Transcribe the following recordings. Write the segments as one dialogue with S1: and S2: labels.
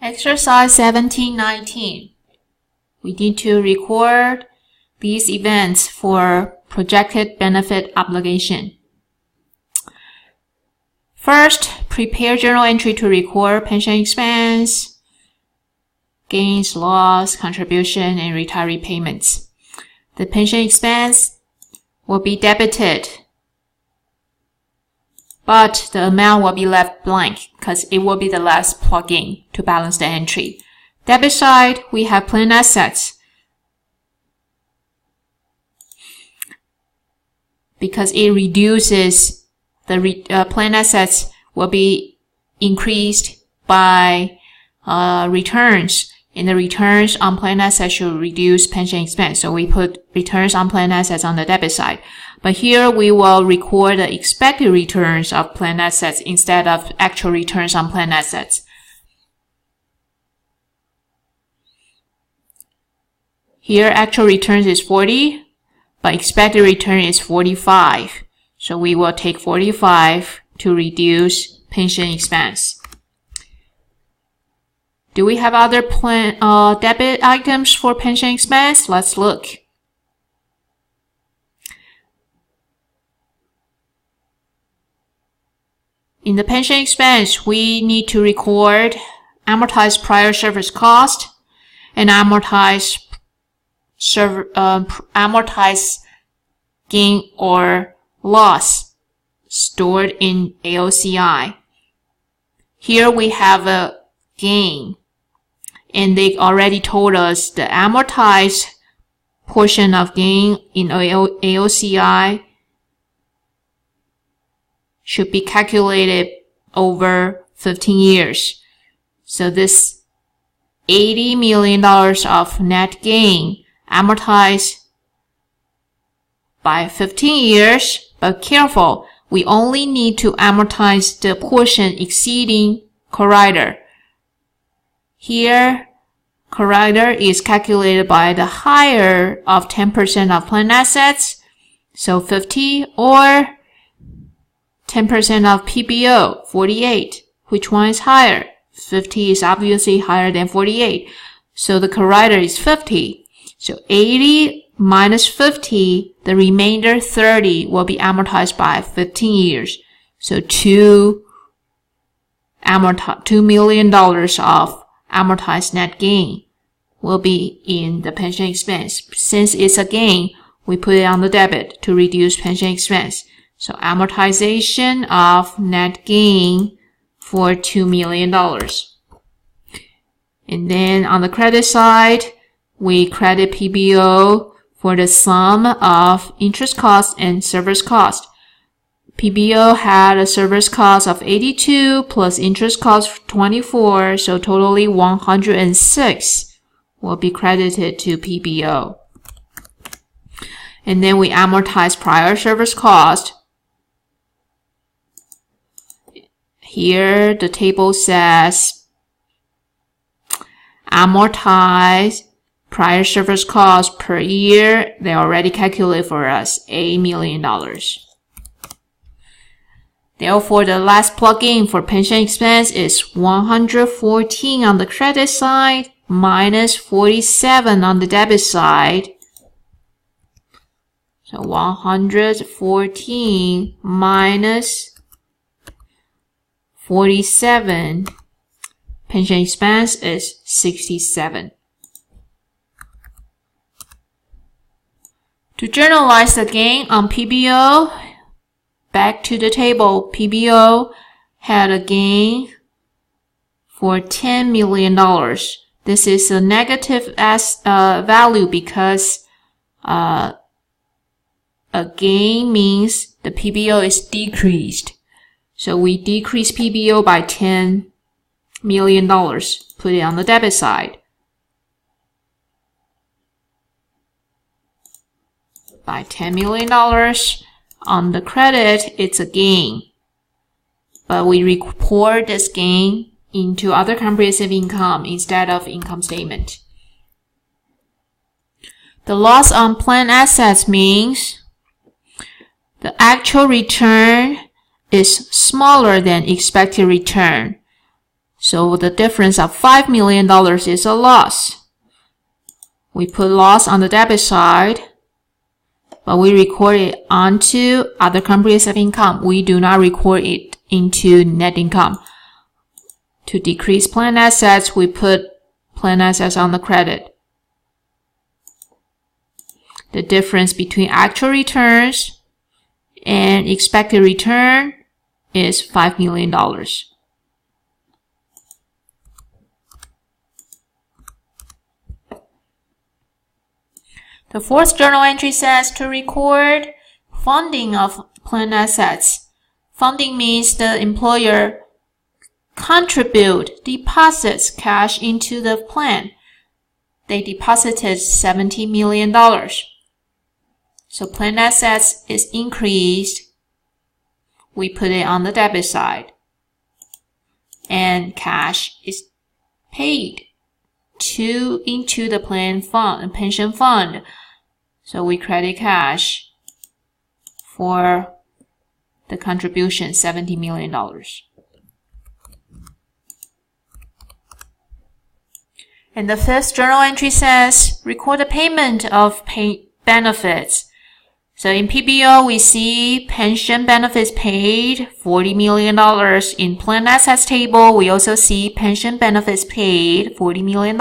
S1: Exercise 1719. We need to record these events for projected benefit obligation. First, prepare journal entry to record pension expense, gains, loss, contribution, and retiree payments. The pension expense will be debited, but the amount will be left blank because it will be the last plug-in to balance the entry. Debit side, we have plan assets. Because it reduces the plan assets will be increased by returns. And the returns on plan assets should reduce pension expense. So we put returns on plan assets on the debit side. But here we will record the expected returns of plan assets instead of actual returns on plan assets. Here actual returns is 40, but expected return is 45. So we will take 45 to reduce pension expense. Do we have other debit items for pension expense? Let's look. In the pension expense, we need to record amortized prior service cost and amortized gain or loss stored in AOCI. Here we have a gain, and they already told us the amortized portion of gain in AOCI should be calculated over 15 years. So this $80 million of net gain amortized by 15 years, but careful, we only need to amortize the portion exceeding corridor. Here, corridor is calculated by the higher of 10% of plan assets, so 50, or 10% of PBO, 48. Which one is higher? 50 is obviously higher than 48. So the corridor is 50. So 80 minus 50, the remainder 30 will be amortized by 15 years. So $2 million of amortized net gain will be in the pension expense. Since it's a gain, we put it on the debit to reduce pension expense. So amortization of net gain for $2 million. And then on the credit side, we credit PBO for the sum of interest cost and service cost. PBO had a service cost of 82 plus interest cost 24, so totally 106 will be credited to PBO. And then we amortize prior service cost. Here the table says amortize prior service cost per year. They already calculate for us $8 million. Therefore, the last plug-in for pension expense is 114 on the credit side minus 47 on the debit side. So 114 minus 47, pension expense is 67. To journalize the gain on PBO, back to the table, PBO had a gain for $10 million. This is a negative value because a gain means the PBO is decreased. So we decrease PBO by $10 million, put it on the debit side. By $10 million. On the credit, it's a gain. But we report this gain into other comprehensive income instead of income statement. The loss on plan assets means the actual return is smaller than expected return. So the difference of $5 million is a loss. We put loss on the debit side, but we record it onto other comprehensive income. We do not record it into net income. To decrease planned assets, we put planned assets on the credit. The difference between actual returns and expected return is $5 million. The fourth journal entry says to record funding of planned assets. Funding means the employer deposits cash into the plan. They deposited $70 million. So planned assets is increased. We put it on the debit side. And cash is paid into the pension fund. So we credit cash for the contribution, $70 million. And the fifth journal entry says, record the payment of benefits. So in PBO, we see pension benefits paid, $40 million. In planned assets table, we also see pension benefits paid, $40 million.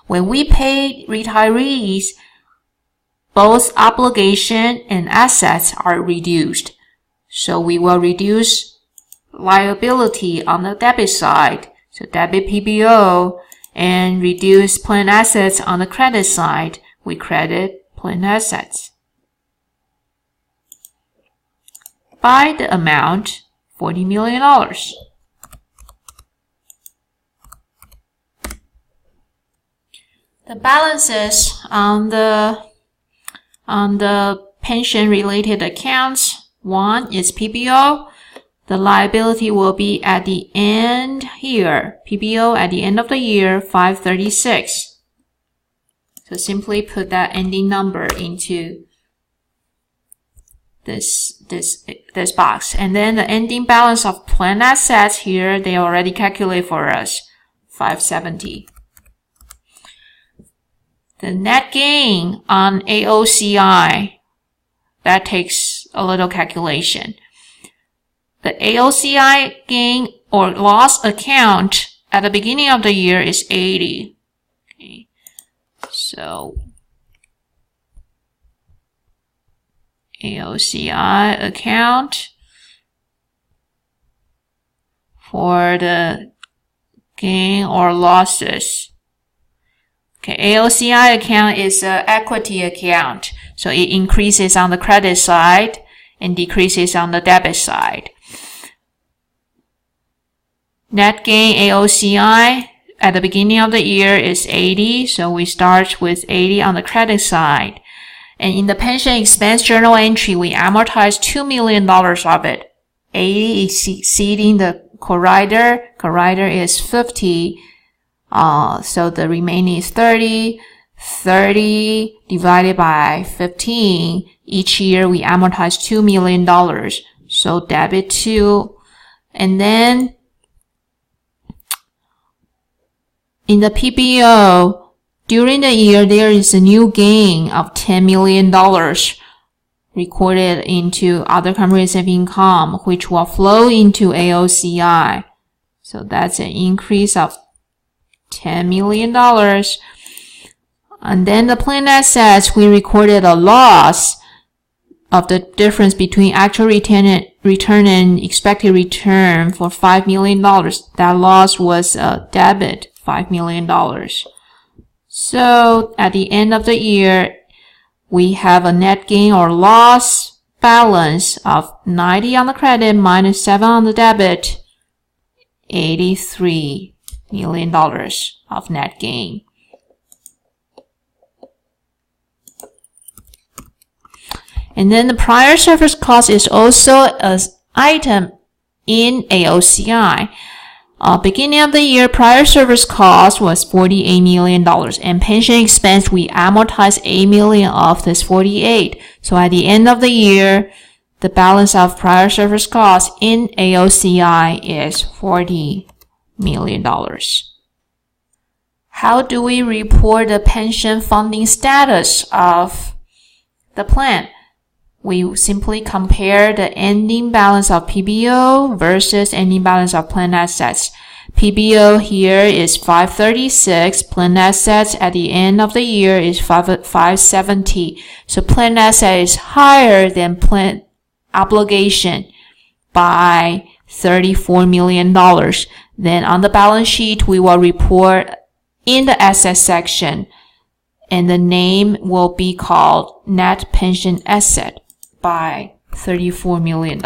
S1: When we pay retirees, both obligation and assets are reduced. So we will reduce liability on the debit side. So debit PBO, and reduce planned assets on the credit side. We credit planned assets by the amount $40 million. The balances on the pension related accounts. One is PBO. The liability will be at the end here. PBO at the end of the year, 536. So simply put that ending number into this box. And then the ending balance of planned assets here, they already calculate for us, 570. The net gain on AOCI, that takes a little calculation. The AOCI gain or loss account at the beginning of the year is 80. Okay. So AOCI account for the gain or losses. Okay, AOCI account is an equity account. So it increases on the credit side and decreases on the debit side. Net gain AOCI at the beginning of the year is 80. So we start with 80 on the credit side. And in the pension expense journal entry, we amortize $2 million of it. 80 is exceeding the corridor. Corridor is 50. So the remaining is 30. 30 divided by 15. Each year we amortize $2 million. So debit 2. And then in the PBO, during the year, there is a new gain of $10 million recorded into other comprehensive income, which will flow into AOCI. So that's an increase of $10 million. And then the planned assets, we recorded a loss of the difference between actual return and expected return for $5 million. That loss was a debit, $5 million. So at the end of the year, we have a net gain or loss balance of 90 on the credit minus 7 on the debit, $83 million of net gain. And then the prior service cost is also an item in AOCI. Beginning of the year, prior service cost was $48 million. And pension expense, we amortize $8 million of this 48. So at the end of the year, the balance of prior service cost in AOCI is $40 million. How do we report the pension funding status of the plan? We simply compare the ending balance of PBO versus ending balance of plan assets. PBO here is 536. Plan assets at the end of the year is 570. So plan asset is higher than plan obligation by $34 million. Then on the balance sheet, we will report in the asset section, and the name will be called net pension asset by $34 million.